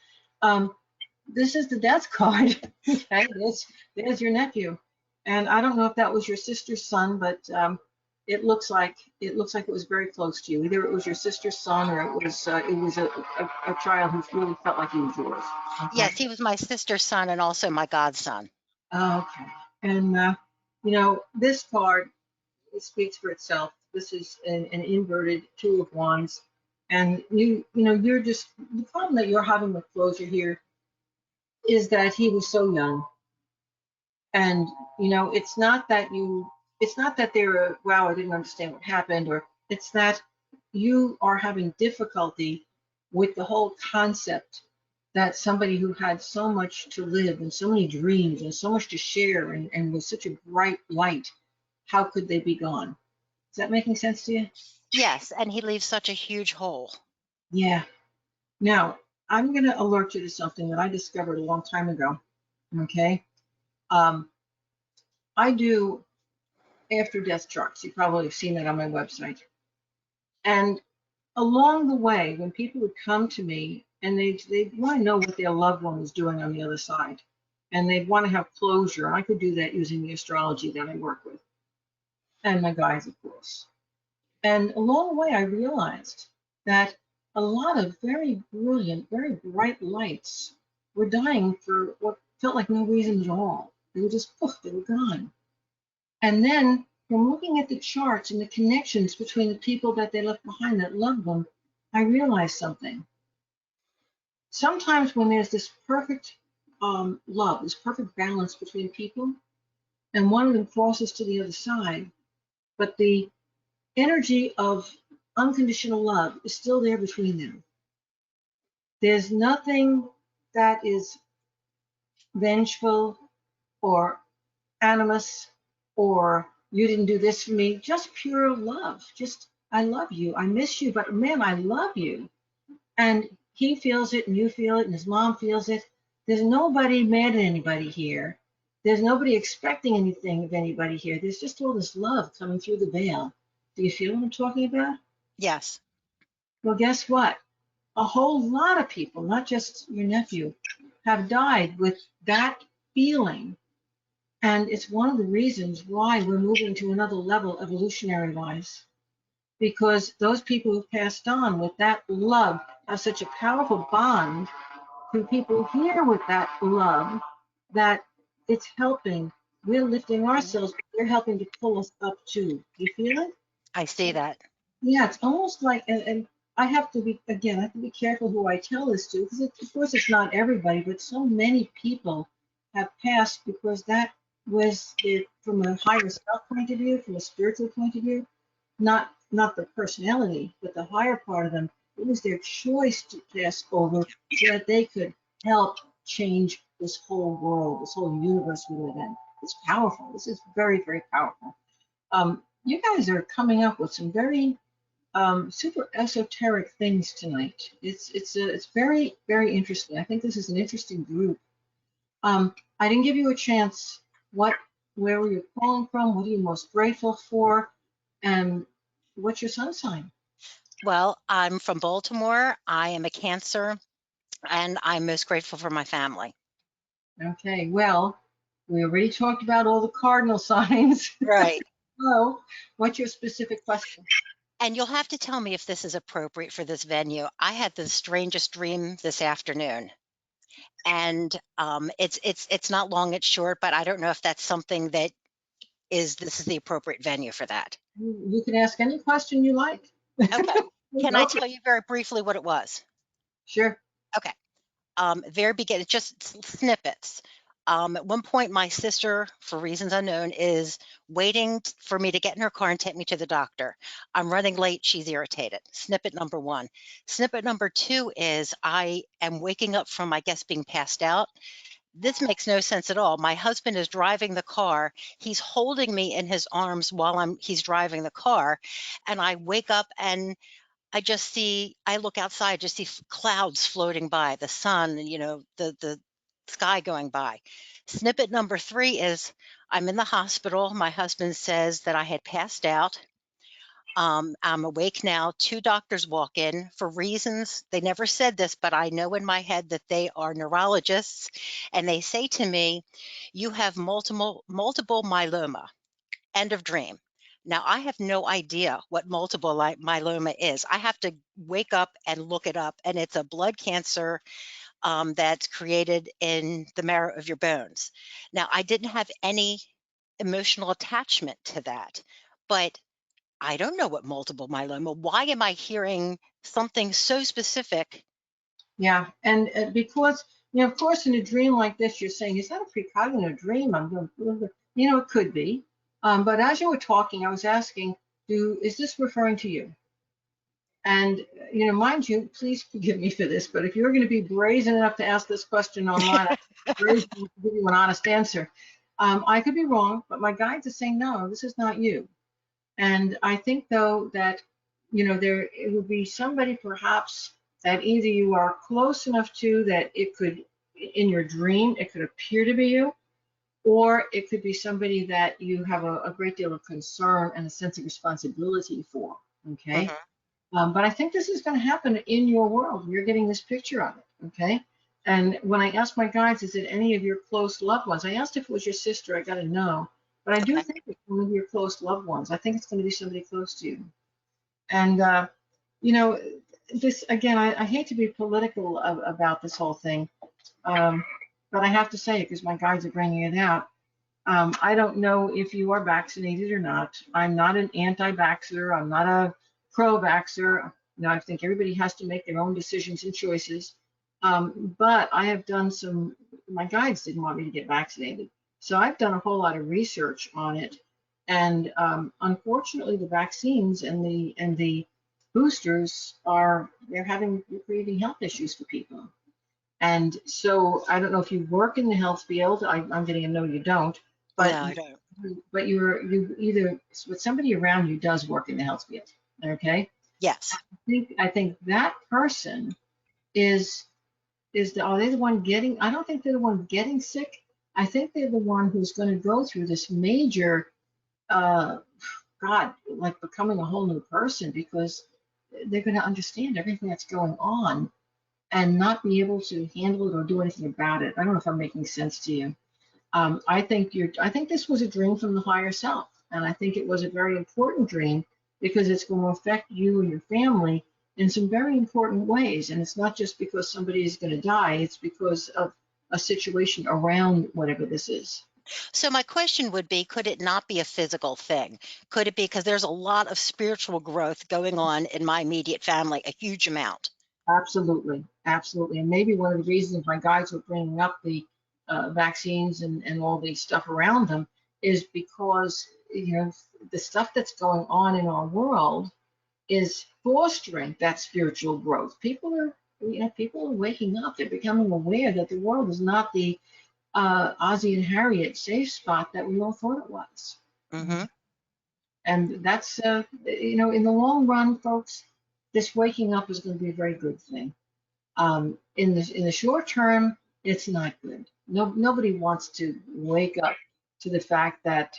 This is the death card. Okay, there's your nephew. And I don't know if that was your sister's son, but it looks like it was very close to you. Either it was your sister's son or it was a child who really felt like he was yours. Okay. Yes, he was my sister's son and also my godson. Okay. And this card, it speaks for itself. This is an inverted Two of Wands, and you're just, the problem that you're having with closure here is that he was so young. And it's not that they're, wow, I didn't understand what happened, or it's that you are having difficulty with the whole concept that somebody who had so much to live and so many dreams and so much to share and was such a bright light, how could they be gone? Is that making sense to you? Yes, and he leaves such a huge hole. Yeah. Now, I'm going to alert you to something that I discovered a long time ago. Okay. I do after death charts. You probably have seen that on my website. And along the way, when people would come to me and they want to know what their loved one was doing on the other side, and they'd want to have closure, and I could do that using the astrology that I work with, and my guides, of course. And along the way, I realized that a lot of very brilliant, very bright lights were dying for what felt like no reason at all. They were just, poof, they were gone. And then from looking at the charts and the connections between the people that they left behind that loved them, I realized something. Sometimes when there's this perfect love, this perfect balance between people, and one of them crosses to the other side, but the energy of unconditional love is still there between them. There's nothing that is vengeful or animus or you didn't do this for me, just pure love. Just, I love you. I miss you, but man, I love you. And he feels it and you feel it and his mom feels it. There's nobody mad at anybody here. There's nobody expecting anything of anybody here. There's just all this love coming through the veil. Do you feel what I'm talking about? Yes. Well, guess what? A whole lot of people, not just your nephew, have died with that feeling. And it's one of the reasons why we're moving to another level evolutionary wise. Because those people who passed on with that love have such a powerful bond to people here with that love that it's helping. We're lifting ourselves, but they're helping to pull us up too. You feel it? I see that. Yeah, it's almost like, and I have to be, again, I have to be careful who I tell this to, because of course it's not everybody, but so many people have passed because that was it from a higher self point of view, from a spiritual point of view, not the personality, but the higher part of them. It was their choice to pass over so that they could help change this whole world, this whole universe we live in. It's powerful. This is very, very powerful. You guys are coming up with some very super esoteric things tonight. It's very, very interesting. I think this is an interesting group. I didn't give you a chance. Where were you calling from? What are you most grateful for? And what's your sun sign? Well, I'm from Baltimore. I am a Cancer, and I'm most grateful for my family. Okay, well, we already talked about all the cardinal signs. Right. So, what's your specific question? And you'll have to tell me if this is appropriate for this venue. I had the strangest dream this afternoon, and it's not long, it's short, but I don't know if that's something that this is the appropriate venue for that. You can ask any question you like. Okay. Can I Go. tell you very briefly what it was? Sure. Okay. Very beginning, just snippets. At one point, my sister, for reasons unknown, is waiting for me to get in her car and take me to the doctor. I'm running late. She's irritated. Snippet number one. Snippet number two is I am waking up from, I guess, being passed out. This makes no sense at all. My husband is driving the car. He's holding me in his arms while he's driving the car, and I wake up and I look outside, just see clouds floating by, the sun, the sky going by. Snippet number three is I'm in the hospital. My husband says that I had passed out. I'm awake now. Two doctors walk in for reasons. They never said this, but I know in my head that they are neurologists. And they say to me, you have multiple myeloma. End of dream. Now, I have no idea what multiple myeloma is. I have to wake up and look it up, and it's a blood cancer that's created in the marrow of your bones. Now, I didn't have any emotional attachment to that, but I don't know what multiple myeloma. Why am I hearing something so specific? Yeah, and because of course, in a dream like this, you're saying, "Is that a precognitive dream?" I'm going, it could be. But as you were talking, I was asking, is this referring to you? And mind you, please forgive me for this, but if you're going to be brazen enough to ask this question online, I'm brazen enough to give you an honest answer. I could be wrong, but my guides are saying, no, this is not you. And I think, though, that, it would be somebody perhaps that either you are close enough to that it could, in your dream, it could appear to be you, or it could be somebody that you have a great deal of concern and a sense of responsibility for. Okay. Mhm. But I think this is going to happen in your world. You're getting this picture of it. Okay. And when I asked my guides, is it any of your close loved ones? I asked if it was your sister. I got to know. But I do Okay. think it's one of your close loved ones. I think it's going to be somebody close to you. And, this, again, I hate to be political about this whole thing, but I have to say it because my guides are bringing it out. I don't know if you are vaccinated or not. I'm not an anti-vaxxer. I'm not a pro-vaxxer. You know, I think everybody has to make their own decisions and choices. But I have done my guides didn't want me to get vaccinated. So I've done a whole lot of research on it. And unfortunately, the vaccines and the boosters they're creating health issues for people. And so I don't know if you work in the health field. I'm getting a no, you don't. But No, I don't. you either with somebody around you does work in the health field. Okay. Yes. I think that person are they the one getting? I don't think they're the one getting sick. I think they're the one who's going to go through this major, uh, God, like becoming a whole new person because they're going to understand everything that's going on and not be able to handle it or do anything about it. I don't know if I'm making sense to you. I think this was a dream from the higher self, and I think it was a very important dream because it's going to affect you and your family in some very important ways. And it's not just because somebody is going to die; it's because of a situation around whatever this is. So my question would be, could it not be a physical thing? Could it be because there's a lot of spiritual growth going on in my immediate family, a huge amount? Absolutely, absolutely. And maybe one of the reasons my guides were bringing up the vaccines and all the stuff around them is because, you know, the stuff that's going on in our world is fostering that spiritual growth. People are waking up. They're becoming aware that the world is not the Ozzie and Harriet safe spot that we all thought it was. Mm-hmm. And that's, in the long run, folks, this waking up is going to be a very good thing. In the short term, it's not good. Nobody wants to wake up to the fact that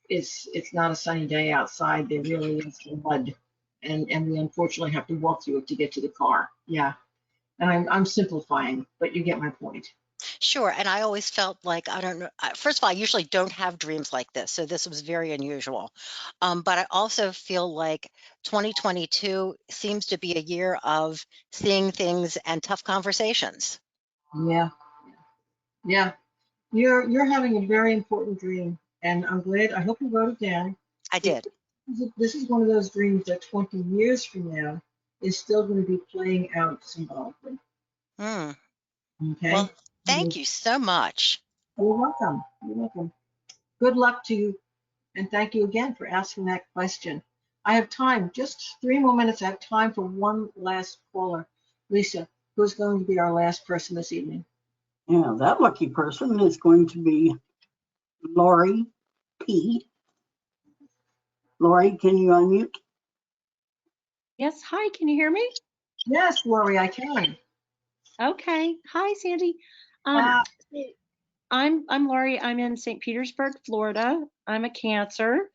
it's not a sunny day outside. There really is mud, and we unfortunately have to walk through it to get to the car. Yeah, and I'm simplifying, but you get my point. Sure. And I always felt like, I don't know, first of all, I usually don't have dreams like this. So this was very unusual. But I also feel like 2022 seems to be a year of seeing things and tough conversations. Yeah, yeah. You're having a very important dream, and I'm glad. I hope you wrote it down. I did. Because this is one of those dreams that 20 years from now is still going to be playing out symbolically. Hmm. Well, Okay. thank you so much. You're welcome. You're welcome. Good luck to you, and thank you again for asking that question. I have time, just 3 more minutes. I have time for one last caller. Lisa, who's going to be our last person this evening? Yeah, that lucky person is going to be Lori P. Lori, can you unmute? Yes, hi, can you hear me? Yes, Lori, I can. Okay. Hi, Sandy. Uh, I'm Lori. I'm in St. Petersburg, Florida. I'm a Cancer,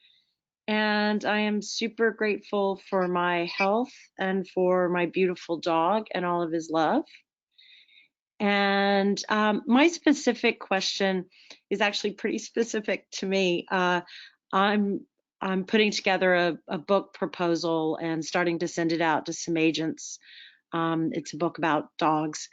and I am super grateful for my health and for my beautiful dog and all of his love. And my specific question is actually pretty specific to me. I'm putting together a book proposal and starting to send it out to some agents. It's a book about dogs.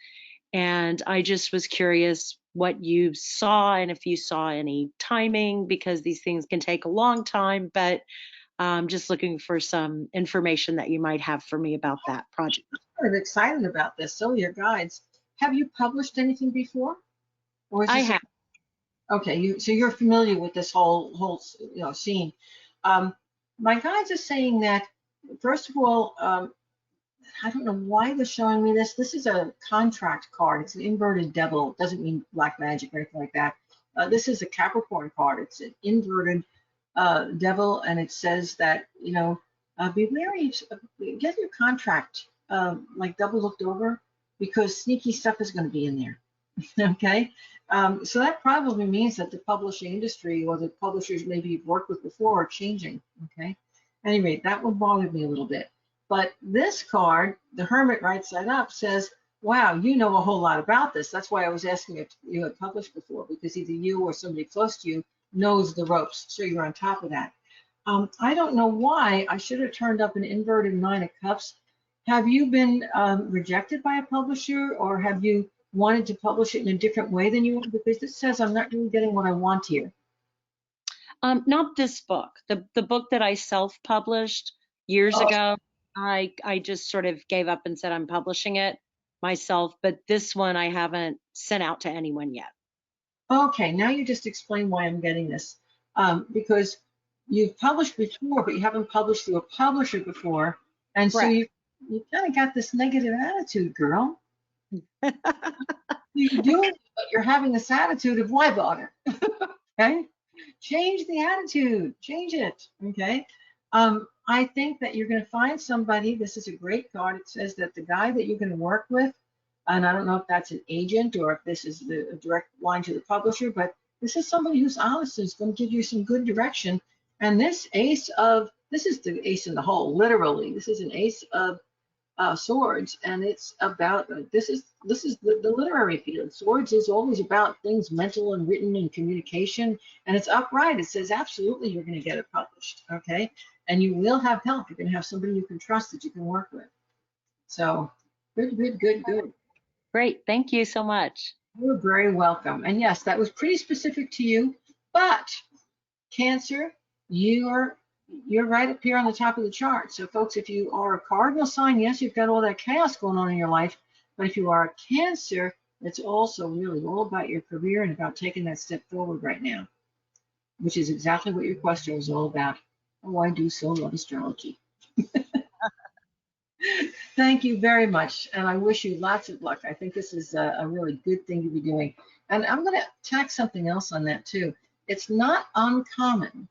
And I just was curious what you saw and if you saw any timing, because these things can take a long time, but just looking for some information that you might have for me about that project. I'm kind of excited about this. So your guides, have you published anything before? Or is I this have. okay? So you're familiar with this whole scene. My guides are saying that first of all, I don't know why they're showing me this. This is a contract card. It's an inverted devil. It doesn't mean black magic or anything like that. This is a Capricorn card. It's an inverted devil, and it says that, be wary, get your contract like double looked over because sneaky stuff is going to be in there. Okay. So that probably means that the publishing industry or the publishers maybe you've worked with before are changing. Okay. Anyway, that would bother me a little bit. But this card, the Hermit right side up, says, wow, you know a whole lot about this. That's why I was asking if you had published before, because either you or somebody close to you knows the ropes. So you're on top of that. I don't know why I should have turned up an inverted Nine of Cups. Have you been rejected by a publisher, or have you wanted to publish it in a different way than you want? Because this says I'm not really getting what I want here. Not this book. The book that I self-published years Oh. ago, I just sort of gave up and said I'm publishing it myself, but this one I haven't sent out to anyone yet. Okay, now you just explain why I'm getting this. Because you've published before, but you haven't published through a publisher before. And so Correct. you kind of got this negative attitude, girl. You're doing it, but you're having this attitude of why bother? Okay? Change the attitude. Change it. Okay? I think that you're going to find somebody. This is a great card. It says that the guy that you're going to work with, and I don't know if that's an agent or if this is a direct line to the publisher, but this is somebody who's honest and is going to give you some good direction. And this this is the ace in the hole, literally. This is an ace of swords, and it's about this is the literary field. Swords is always about things mental and written and communication, and it's upright. It says absolutely you're going to get it published, okay? And you will have help. You're going to have somebody you can trust that you can work with. So good, good, good, good. Great. Thank you so much. You're very welcome. And yes, that was pretty specific to you, but Cancer, you're right up here on the top of the chart. So folks, if you are a cardinal sign, yes, you've got all that chaos going on in your life, but if you are a Cancer, it's also really all about your career and about taking that step forward right now, which is exactly what your question was all about. Oh, I do so love astrology. Thank you very much, and I wish you lots of luck. I think this is a really good thing to be doing. And I'm going to tack something else on that too. It's not uncommon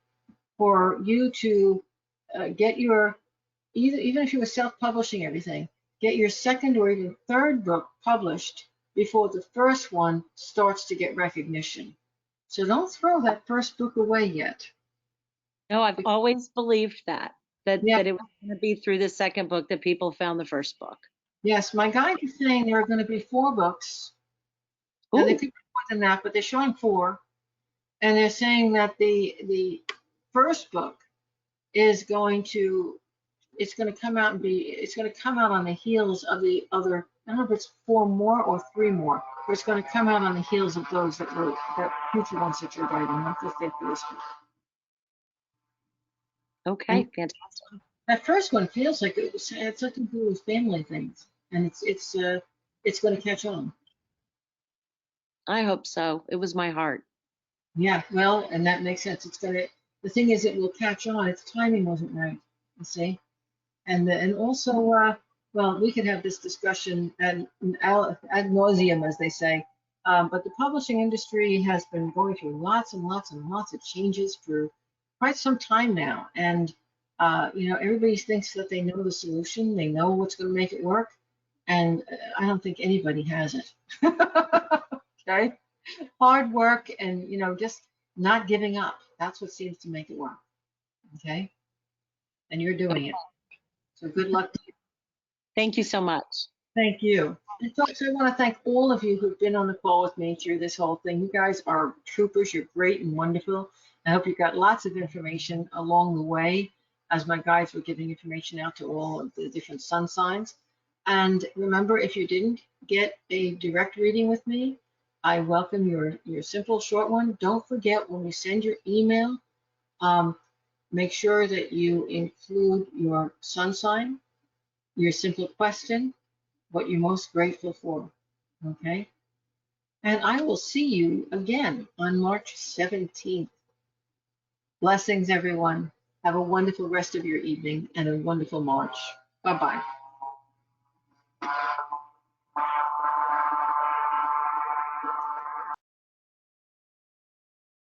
for you to get your, even if you were self-publishing everything, get your second or even third book published before the first one starts to get recognition. So don't throw that first book away yet. No, I've always believed that Yeah. it was going to be through the second book that people found the first book. Yes, my guide is saying there are going to be 4 books. And they could be more than that, but they're showing 4. And they're saying that the first book is going to come out on the heels of the other. I don't know if it's 4 more or 3 more, but it's going to come out on the heels of those that future ones that you're writing, not just that first one. Okay, And fantastic. that first one feels like it had something to do with family things, and it's going to catch on. I hope so. It was my heart. Yeah, well, and that makes sense. The thing is, it will catch on. Its timing wasn't right, you see? And also, well, we could have this discussion ad nauseum, as they say. But the publishing industry has been going through lots and lots and lots of changes for quite some time now. And, everybody thinks that they know the solution. They know what's going to make it work. And I don't think anybody has it. Okay? Hard work and, just not giving up. That's what seems to make it work. Okay? And you're doing it. So good luck to you. Thank you so much. Thank you. And folks, I want to thank all of you who've been on the call with me through this whole thing. You guys are troopers. You're great and wonderful. I hope you got lots of information along the way as my guides were giving information out to all of the different sun signs. And remember, if you didn't get a direct reading with me, I welcome your simple short one. Don't forget, when you send your email, make sure that you include your sun sign, your simple question, what you're most grateful for, okay? And I will see you again on March 17th. Blessings, everyone. Have a wonderful rest of your evening and a wonderful March. Bye-bye.